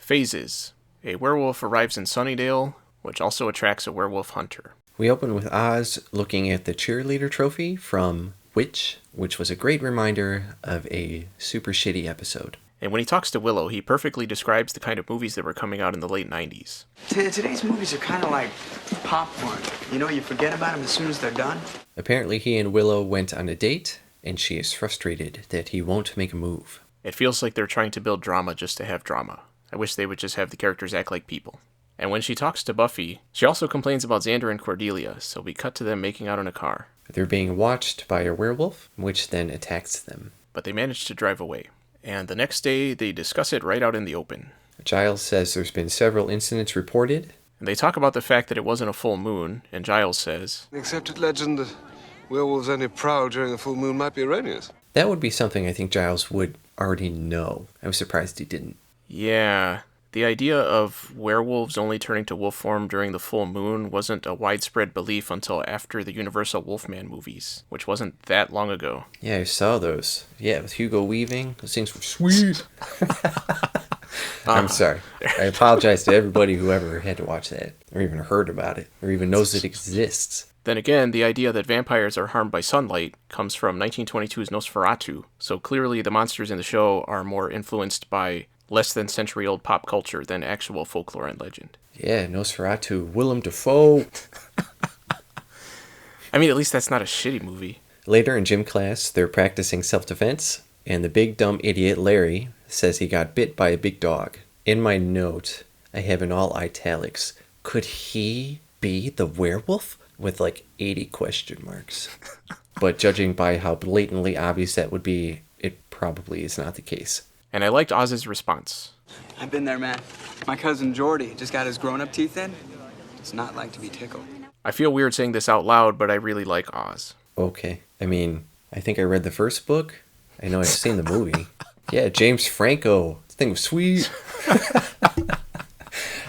Phases. A werewolf arrives in Sunnydale, which also attracts a werewolf hunter. We open with Oz looking at the cheerleader trophy from Witch, which was a great reminder of a super shitty episode. And when he talks to Willow, he perfectly describes the kind of movies that were coming out in the late 90s. Today's movies are kind of like popcorn. You know, you forget about them as soon as they're done. Apparently he and Willow went on a date, and she is frustrated that he won't make a move. It feels like they're trying to build drama just to have drama. I wish they would just have the characters act like people. And when she talks to Buffy, she also complains about Xander and Cordelia, so we cut to them making out in a car. They're being watched by a werewolf, which then attacks them. But they manage to drive away. And the next day, they discuss it right out in the open. Giles says there's been several incidents reported. And they talk about the fact that it wasn't a full moon, and Giles says, The accepted legend that werewolves only prowl during a full moon might be erroneous. That would be something I think Giles would already know. I was surprised he didn't. Yeah, the idea of werewolves only turning to wolf form during the full moon wasn't a widespread belief until after the Universal Wolfman movies, which wasn't that long ago. Yeah, I saw those. Yeah, with Hugo Weaving. Those things were sweet. I'm sorry. I apologize to everybody who ever had to watch that, or even heard about it, or even knows it exists. Then again, the idea that vampires are harmed by sunlight comes from 1922's Nosferatu, so clearly the monsters in the show are more influenced by less than century-old pop culture than actual folklore and legend. Yeah, Nosferatu, Willem Dafoe. I mean, at least that's not a shitty movie. Later in gym class, they're practicing self-defense, and the big dumb idiot Larry says he got bit by a big dog. In my note, I have in all italics, could he be the werewolf? With like 80 question marks. But judging by how blatantly obvious that would be, it probably is not the case. And I liked Oz's response. I've been there, man. My cousin Jordy just got his grown-up teeth in. It's not like to be tickled. I feel weird saying this out loud, but I really like Oz. Okay. I mean, I think I read the first book. I know I've seen the movie. Yeah, James Franco. This thing was sweet.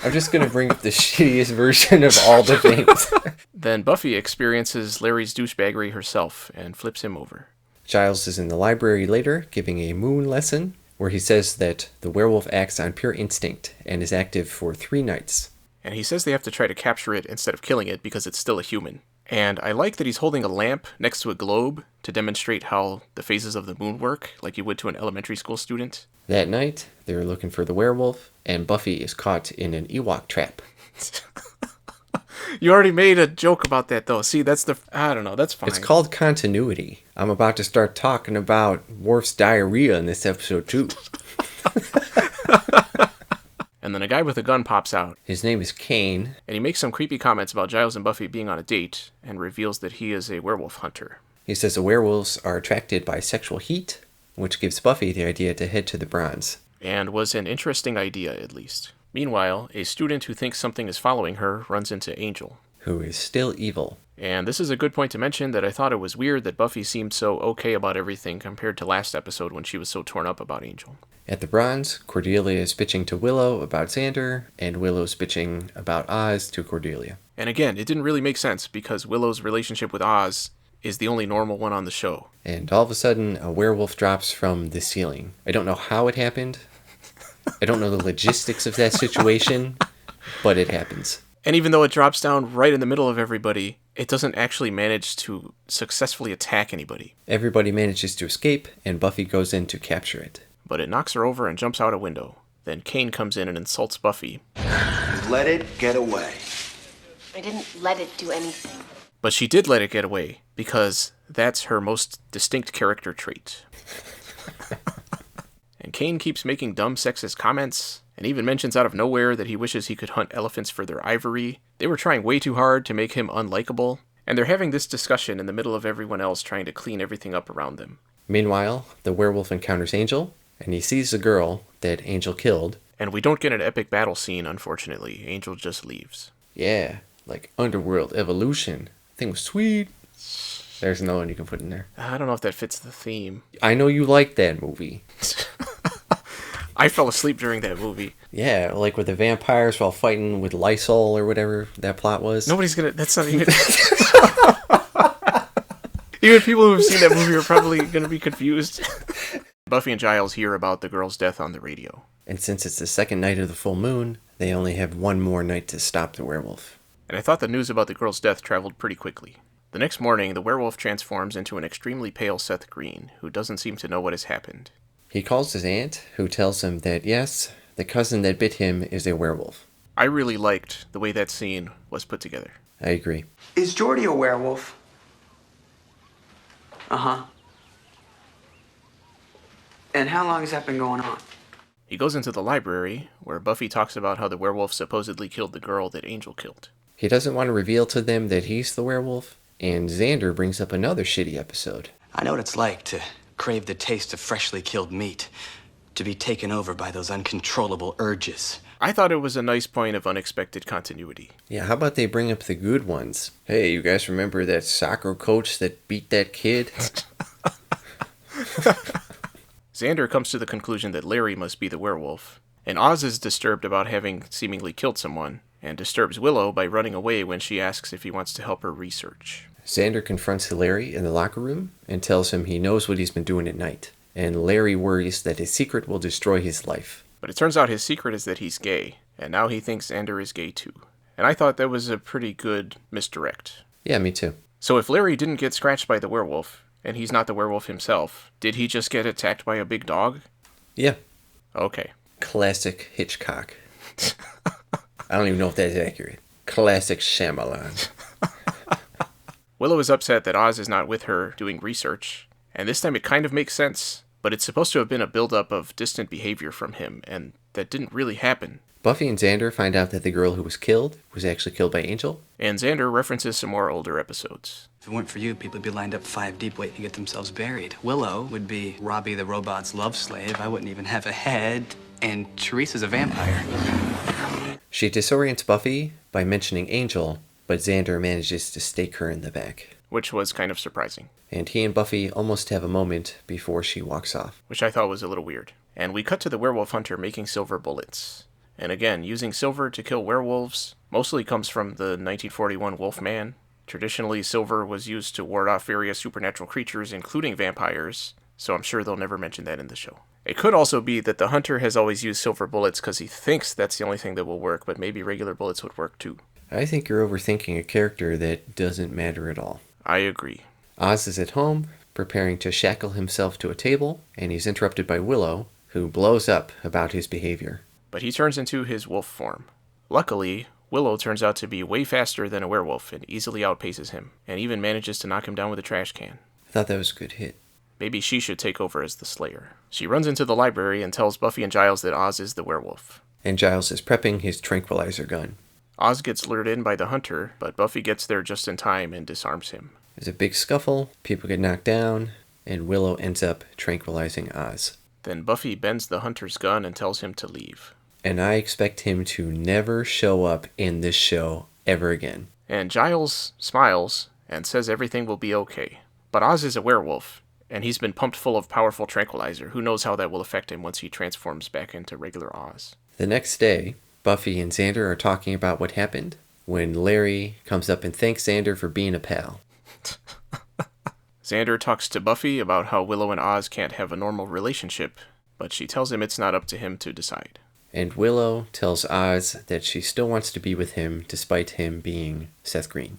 I'm just going to bring up the shittiest version of all the things. Then Buffy experiences Larry's douchebaggery herself and flips him over. Giles is in the library later, giving a moon lesson, where he says that the werewolf acts on pure instinct and is active for 3 nights. And he says they have to try to capture it instead of killing it because it's still a human. And I like that he's holding a lamp next to a globe to demonstrate how the phases of the moon work, like you would to an elementary school student. That night, they're looking for the werewolf, and Buffy is caught in an Ewok trap. You already made a joke about that, though. See, I don't know, that's fine. It's called continuity. I'm about to start talking about Worf's diarrhea in this episode, too. And then a guy with a gun pops out. His name is Kane. And he makes some creepy comments about Giles and Buffy being on a date, and reveals that he is a werewolf hunter. He says the werewolves are attracted by sexual heat, which gives Buffy the idea to head to the Bronze. And was an interesting idea, at least. Meanwhile, a student who thinks something is following her runs into Angel, who is still evil. And this is a good point to mention that I thought it was weird that Buffy seemed so okay about everything compared to last episode when she was so torn up about Angel. At the Bronze, Cordelia is bitching to Willow about Xander, and Willow's bitching about Oz to Cordelia. And again, it didn't really make sense because Willow's relationship with Oz is the only normal one on the show. And all of a sudden, a werewolf drops from the ceiling. I don't know how it happened. I don't know the logistics of that situation, but it happens. And even though it drops down right in the middle of everybody, it doesn't actually manage to successfully attack anybody. Everybody manages to escape, and Buffy goes in to capture it. But it knocks her over and jumps out a window. Then Kane comes in and insults Buffy. Let it get away. I didn't let it do anything. But she did let it get away, because that's her most distinct character trait. And Kane keeps making dumb sexist comments, and even mentions out of nowhere that he wishes he could hunt elephants for their ivory. They were trying way too hard to make him unlikable, and they're having this discussion in the middle of everyone else trying to clean everything up around them. Meanwhile, the werewolf encounters Angel, and he sees the girl that Angel killed. And we don't get an epic battle scene, unfortunately. Angel just leaves. Yeah, like Underworld Evolution. Thing was sweet. There's no one you can put in there. I don't know if that fits the theme. I know you like that movie. I fell asleep during that movie. Yeah, like with the vampires while fighting with Lysol or whatever that plot was. Nobody's gonna... That's not even... Even people who have seen that movie are probably gonna be confused. Buffy and Giles hear about the girl's death on the radio. And since it's the second night of the full moon, they only have one more night to stop the werewolf. And I thought the news about the girl's death traveled pretty quickly. The next morning, the werewolf transforms into an extremely pale Seth Green, who doesn't seem to know what has happened. He calls his aunt, who tells him that yes, the cousin that bit him is a werewolf. I really liked the way that scene was put together. I agree. Is Jordy a werewolf? Uh-huh. And how long has that been going on? He goes into the library, where Buffy talks about how the werewolf supposedly killed the girl that Angel killed. He doesn't want to reveal to them that he's the werewolf, and Xander brings up another shitty episode. I know what it's like to crave the taste of freshly killed meat, to be taken over by those uncontrollable urges. I thought it was a nice point of unexpected continuity. Yeah, how about they bring up the good ones? Hey, you guys remember that soccer coach that beat that kid? Xander comes to the conclusion that Larry must be the werewolf, and Oz is disturbed about having seemingly killed someone, and disturbs Willow by running away when she asks if he wants to help her research. Xander confronts Larry in the locker room and tells him he knows what he's been doing at night, and Larry worries that his secret will destroy his life. But it turns out his secret is that he's gay, and now he thinks Xander is gay too. And I thought that was a pretty good misdirect. Yeah, me too. So if Larry didn't get scratched by the werewolf, and he's not the werewolf himself, did he just get attacked by a big dog? Yeah. Okay. Classic Hitchcock. I don't even know if that's accurate. Classic Shyamalan. Willow is upset that Oz is not with her doing research, and this time it kind of makes sense, but it's supposed to have been a buildup of distant behavior from him, and that didn't really happen. Buffy and Xander find out that the girl who was killed was actually killed by Angel. And Xander references some more older episodes. If it weren't for you, people would be lined up 5 deep waiting to get themselves buried. Willow would be Robbie the robot's love slave. I wouldn't even have a head. And Teresa's a vampire. She disorients Buffy by mentioning Angel, but Xander manages to stake her in the back. Which was kind of surprising. And he and Buffy almost have a moment before she walks off. Which I thought was a little weird. And we cut to the werewolf hunter making silver bullets. And again, using silver to kill werewolves mostly comes from the 1941 Wolfman. Traditionally, silver was used to ward off various supernatural creatures, including vampires, so I'm sure they'll never mention that in the show. It could also be that the hunter has always used silver bullets because he thinks that's the only thing that will work, but maybe regular bullets would work too. I think you're overthinking a character that doesn't matter at all. I agree. Oz is at home, preparing to shackle himself to a table, and he's interrupted by Willow, who blows up about his behavior. But he turns into his wolf form. Luckily, Willow turns out to be way faster than a werewolf and easily outpaces him, and even manages to knock him down with a trash can. I thought that was a good hit. Maybe she should take over as the Slayer. She runs into the library and tells Buffy and Giles that Oz is the werewolf. And Giles is prepping his tranquilizer gun. Oz gets lured in by the hunter, but Buffy gets there just in time and disarms him. There's a big scuffle, people get knocked down, and Willow ends up tranquilizing Oz. Then Buffy bends the hunter's gun and tells him to leave. And I expect him to never show up in this show ever again. And Giles smiles and says everything will be okay. But Oz is a werewolf, and he's been pumped full of powerful tranquilizer. Who knows how that will affect him once he transforms back into regular Oz. The next day, Buffy and Xander are talking about what happened when Larry comes up and thanks Xander for being a pal. Xander talks to Buffy about how Willow and Oz can't have a normal relationship, but she tells him it's not up to him to decide. And Willow tells Oz that she still wants to be with him despite him being Seth Green.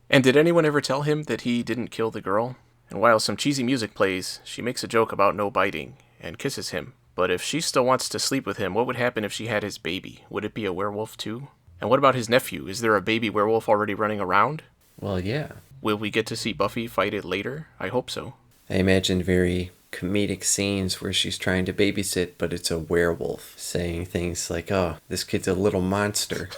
And did anyone ever tell him that he didn't kill the girl? And while some cheesy music plays, she makes a joke about no biting and kisses him. But if she still wants to sleep with him, what would happen if she had his baby? Would it be a werewolf too? And what about his nephew? Is there a baby werewolf already running around? Well, yeah. Will we get to see Buffy fight it later? I hope so. I imagine very comedic scenes where she's trying to babysit, but it's a werewolf, saying things like, oh, this kid's a little monster.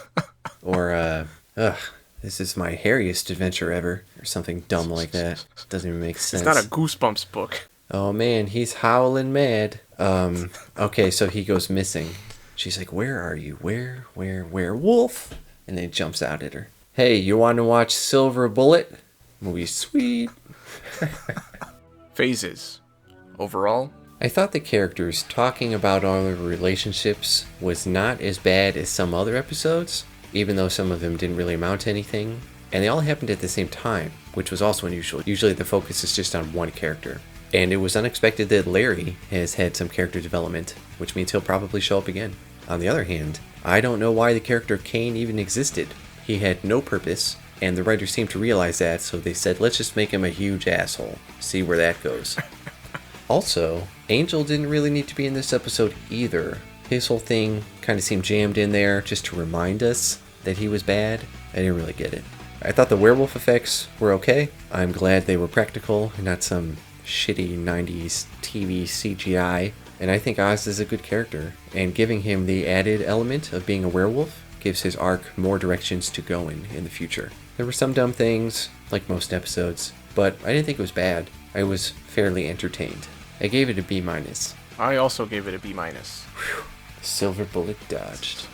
Or, this is my hairiest adventure ever. Or something dumb like that. Doesn't even make sense. It's not a Goosebumps book. Oh man, he's howling mad. Okay, so he goes missing. She's like, where are you? Where, werewolf? And then jumps out at her. Hey, you want to watch Silver Bullet? Movie sweet. Phases. Overall, I thought the characters talking about all their relationships was not as bad as some other episodes, even though some of them didn't really amount to anything. And they all happened at the same time, which was also unusual. Usually the focus is just on one character. And it was unexpected that Larry has had some character development, which means he'll probably show up again. On the other hand, I don't know why the character Kane even existed. He had no purpose, and the writers seemed to realize that, so they said, let's just make him a huge asshole. See where that goes. Also, Angel didn't really need to be in this episode either. His whole thing kind of seemed jammed in there just to remind us that he was bad. I didn't really get it. I thought the werewolf effects were okay. I'm glad they were practical and not some shitty 90s TV CGI. And I think Oz is a good character. And giving him the added element of being a werewolf gives his arc more directions to go in the future. There were some dumb things, like most episodes, but I didn't think it was bad. I was fairly entertained. I gave it a B-. I also gave it a B-. Silver bullet dodged.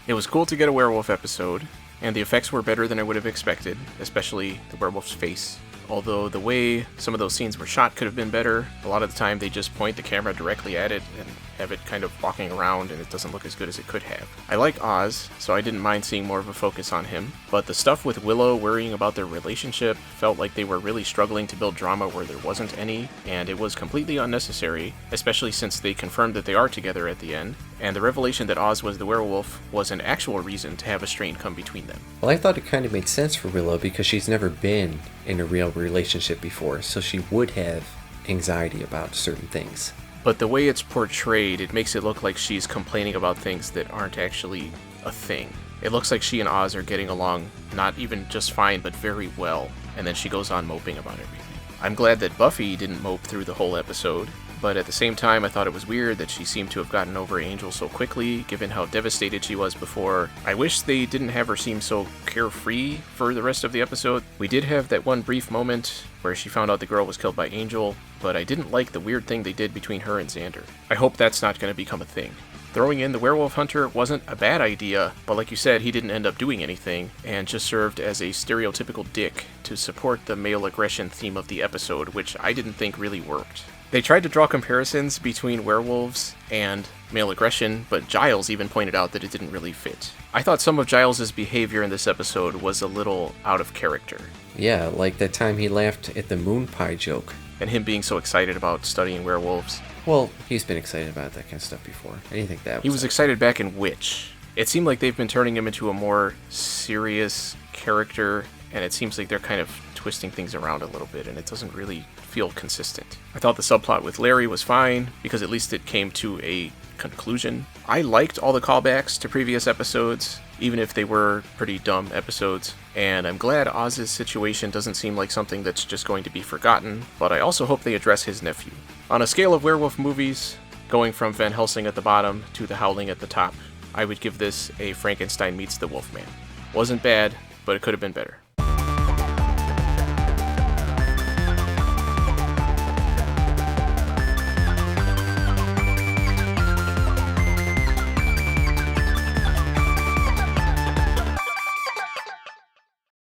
It was cool to get a werewolf episode, and the effects were better than I would have expected, especially the werewolf's face. Although the way some of those scenes were shot could have been better. A lot of the time they just point the camera directly at it and have it kind of walking around, and it doesn't look as good as it could have. I like Oz, so I didn't mind seeing more of a focus on him, but the stuff with Willow worrying about their relationship felt like they were really struggling to build drama where there wasn't any, and it was completely unnecessary, especially since they confirmed that they are together at the end, and the revelation that Oz was the werewolf was an actual reason to have a strain come between them. Well, I thought it kind of made sense for Willow because she's never been in a real relationship before, so she would have anxiety about certain things. But the way it's portrayed, it makes it look like she's complaining about things that aren't actually a thing. It looks like she and Oz are getting along not even just fine, but very well, and then she goes on moping about everything. I'm glad that Buffy didn't mope through the whole episode, but at the same time I thought it was weird that she seemed to have gotten over Angel so quickly, given how devastated she was before. I wish they didn't have her seem so carefree for the rest of the episode. We did have that one brief moment where she found out the girl was killed by Angel, but I didn't like the weird thing they did between her and Xander. I hope that's not going to become a thing. Throwing in the werewolf hunter wasn't a bad idea, but like you said, he didn't end up doing anything, and just served as a stereotypical dick to support the male aggression theme of the episode, which I didn't think really worked. They tried to draw comparisons between werewolves and male aggression, but Giles even pointed out that it didn't really fit. I thought some of Giles' behavior in this episode was a little out of character. Yeah, like that time he laughed at the moon pie joke. And him being so excited about studying werewolves. Well, he's been excited about that kind of stuff before. I didn't think that was... He was excited back in Witch. It seemed like they've been turning him into a more serious character, and it seems like they're kind of twisting things around a little bit, and it doesn't really feel consistent. I thought the subplot with Larry was fine, because at least it came to a conclusion. I liked all the callbacks to previous episodes, even if they were pretty dumb episodes, and I'm glad Oz's situation doesn't seem like something that's just going to be forgotten, but I also hope they address his nephew. On a scale of werewolf movies, going from Van Helsing at the bottom to The Howling at the top, I would give this a Frankenstein meets the Wolfman. Wasn't bad, but it could have been better.